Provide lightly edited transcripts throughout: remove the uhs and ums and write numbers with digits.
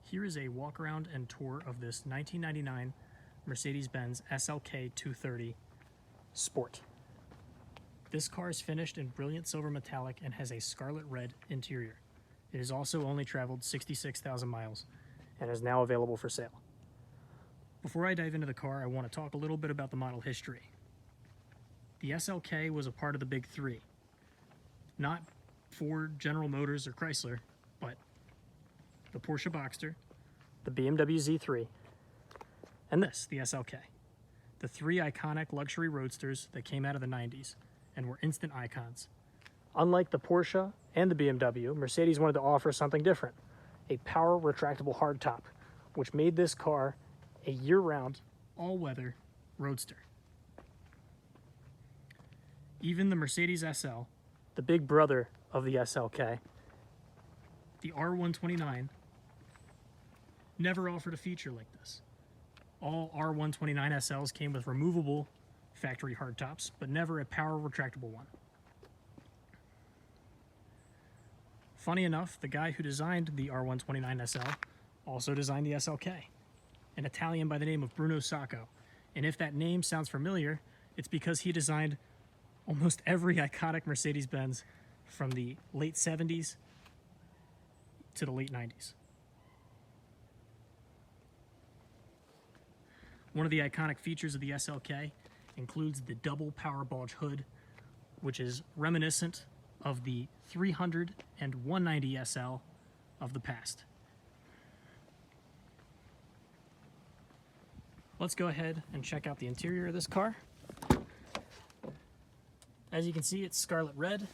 Here is a walk around and tour of this 1999 Mercedes-Benz SLK 230 Sport. This car is finished in brilliant silver metallic and has a scarlet red interior. It has also only traveled 66,000 miles and is now available for sale. Before I dive into the car, I want to talk a little bit about the model history. The SLK was a part of the Big Three. Not Ford, General Motors, or Chrysler, but the Porsche Boxster, the BMW Z3, and this, the SLK. The three iconic luxury roadsters that came out of the 90s and were instant icons. Unlike the Porsche and the BMW, Mercedes wanted to offer something different, a power retractable hardtop, which made this car a year-round, all-weather roadster. Even the Mercedes SL, the big brother of the SLK, the R129, never offered a feature like this. All R129 SLs came with removable factory hardtops, but never a power retractable one. Funny enough, the guy who designed the R129 SL also designed the SLK, an Italian by the name of Bruno Sacco. And if that name sounds familiar, it's because he designed almost every iconic Mercedes-Benz from the late 70s to the late 90s. One of the iconic features of the SLK includes the double power bulge hood, which is reminiscent of the 300 and 190 SL of the past. Let's go ahead and check out the interior of this car. As you can see, it's scarlet red.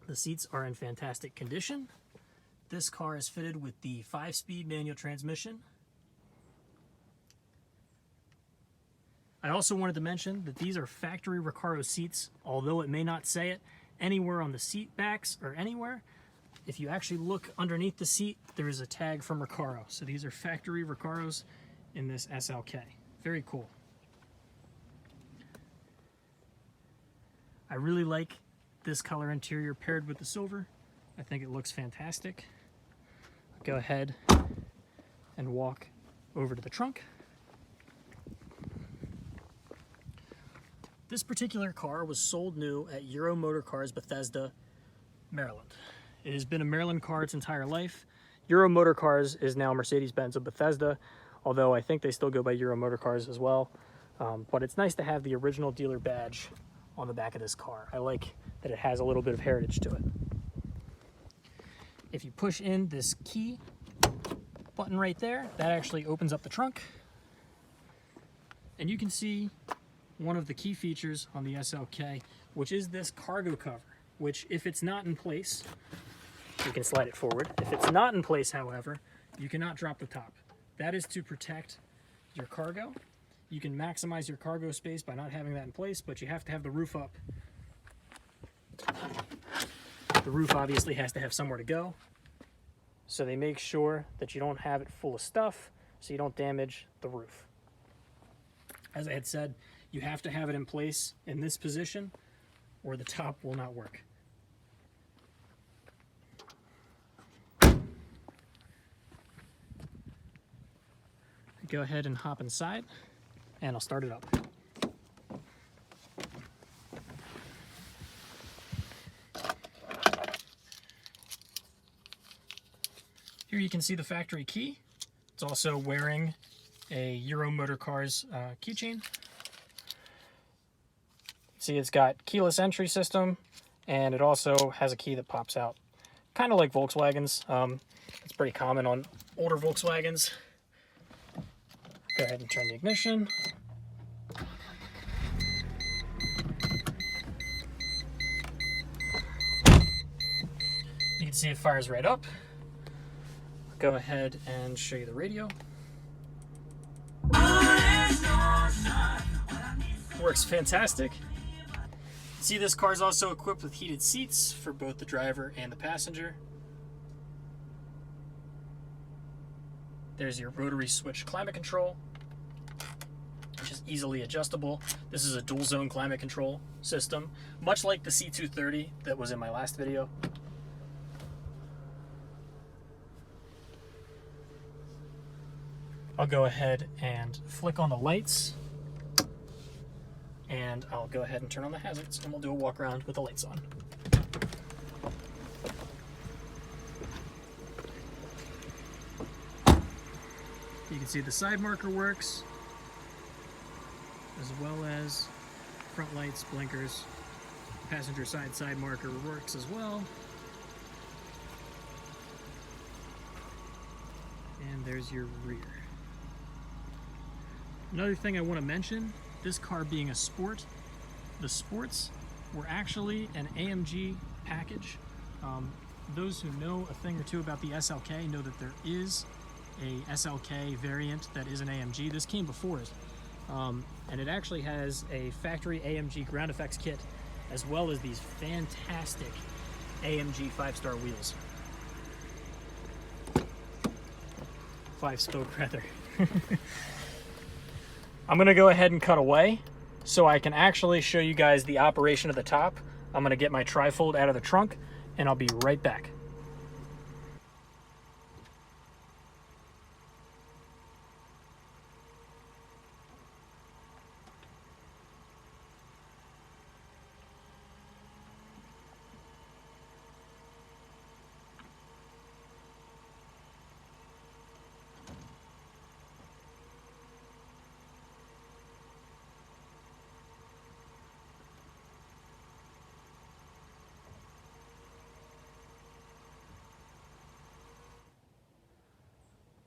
The seats are in fantastic condition. This car is fitted with the 5-speed manual transmission. I also wanted to mention that these are factory Recaro seats, although it may not say it anywhere on the seat backs or anywhere. If you actually look underneath the seat, there is a tag from Recaro. So these are factory Recaros in this SLK. Very cool. I really like this color interior paired with the silver. I think it looks fantastic. I'll go ahead and walk over to the trunk. This particular car was sold new at Euro Motor Cars, Bethesda, Maryland. It has been a Maryland car its entire life. Euro Motor Cars is now Mercedes-Benz of Bethesda, although I think they still go by Euro Motor Cars as well. But it's nice to have the original dealer badge on the back of this car. I like that it has a little bit of heritage to it. If you push in this key button right there, that actually opens up the trunk. And you can see one of the key features on the SLK, which is this cargo cover, which if it's not in place, you can slide it forward. If it's not in place, however, you cannot drop the top. That is to protect your cargo. You can maximize your cargo space by not having that in place, but you have to have the roof up. The roof obviously has to have somewhere to go. So they make sure that you don't have it full of stuff so you don't damage the roof. As I had said, you have to have it in place in this position or the top will not work. Go ahead and hop inside and I'll start it up. Here you can see the factory key. It's also wearing a Euro Motor Cars keychain. See, it's got keyless entry system, and it also has a key that pops out, kind of like Volkswagen's. It's pretty common on older Volkswagens. Go ahead and turn the ignition. You can see it fires right up. Go ahead and show you the radio. Works fantastic. See, this car is also equipped with heated seats for both the driver and the passenger. There's your rotary switch climate control, which is easily adjustable. This is a dual zone climate control system, much like the C230 that was in my last video. I'll go ahead and flick on the lights, and I'll go ahead and turn on the hazards, and we'll do a walk around with the lights on. You can see the side marker works, as well as front lights, blinkers. Passenger side marker works as well. And there's your rear. Another thing I want to mention, this car being a sport, the sports were actually an AMG package. Those who know a thing or two about the SLK know that there is a SLK variant that is an AMG. This came before it, and it actually has a factory AMG ground effects kit, as well as these fantastic AMG 5-star wheels. 5-spoke rather. I'm gonna go ahead and cut away so I can actually show you guys the operation of the top. I'm gonna get my trifold out of the trunk, and I'll be right back.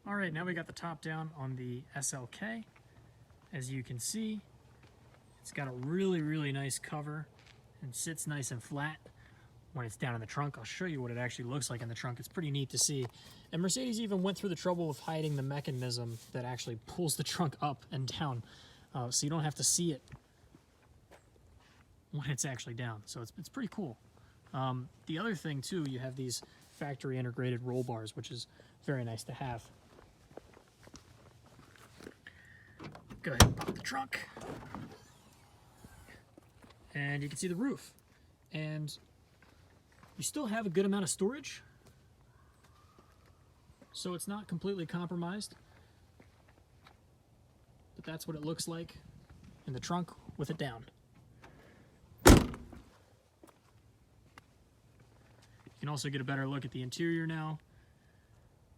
All right, now we got the top down on the SLK. As you can see, it's got a really, really nice cover and sits nice and flat when it's down in the trunk. I'll show you what it actually looks like in the trunk. It's pretty neat to see. And Mercedes even went through the trouble of hiding the mechanism that actually pulls the trunk up and down, so you don't have to see it when it's actually down. So it's pretty cool. The other thing too, you have these factory integrated roll bars, which is very nice to have. Go ahead and pop the trunk, and you can see the roof, and you still have a good amount of storage, so it's not completely compromised, but that's what it looks like in the trunk with it down. You can also get a better look at the interior now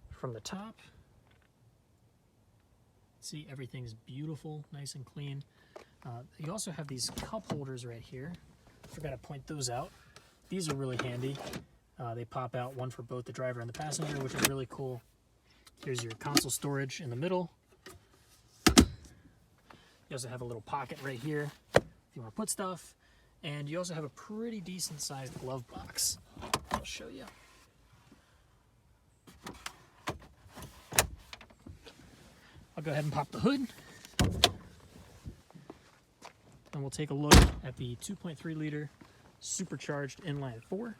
from the top. See, everything's beautiful, nice and clean. You also have these cup holders right here. Forgot to point those out. These are really handy. They pop out, one for both the driver and the passenger, which is really cool. Here's your console storage in the middle. You also have a little pocket right here if you want to put stuff. And you also have a pretty decent sized glove box. I'll show you. I'll go ahead and pop the hood, and we'll take a look at the 2.3 liter supercharged inline 4.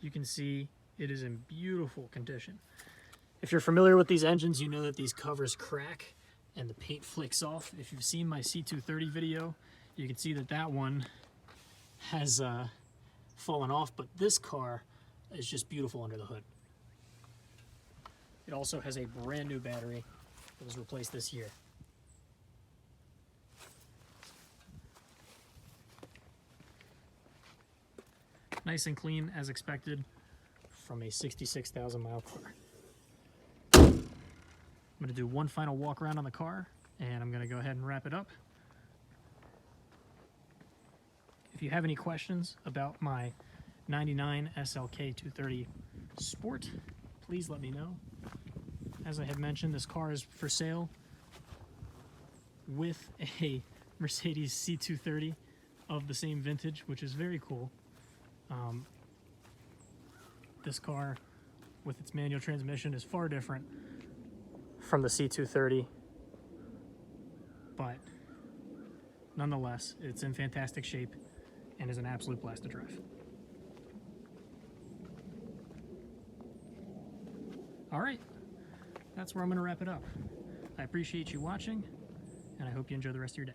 You can see it is in beautiful condition. If you're familiar with these engines, you know that these covers crack and the paint flicks off. If you've seen my C230 video, you can see that that one has fallen off, but this car is just beautiful under the hood. It also has a brand new battery that was replaced this year. Nice and clean as expected from a 66,000 mile car. I'm going to do one final walk around on the car, and I'm going to go ahead and wrap it up. If you have any questions about my 99 SLK 230 Sport, please let me know. As I had mentioned, this car is for sale with a Mercedes C230 of the same vintage, which is very cool. This car with its manual transmission is far different from the C230, but nonetheless, it's in fantastic shape and is an absolute blast to drive. All right, that's where I'm going to wrap it up. I appreciate you watching, and I hope you enjoy the rest of your day.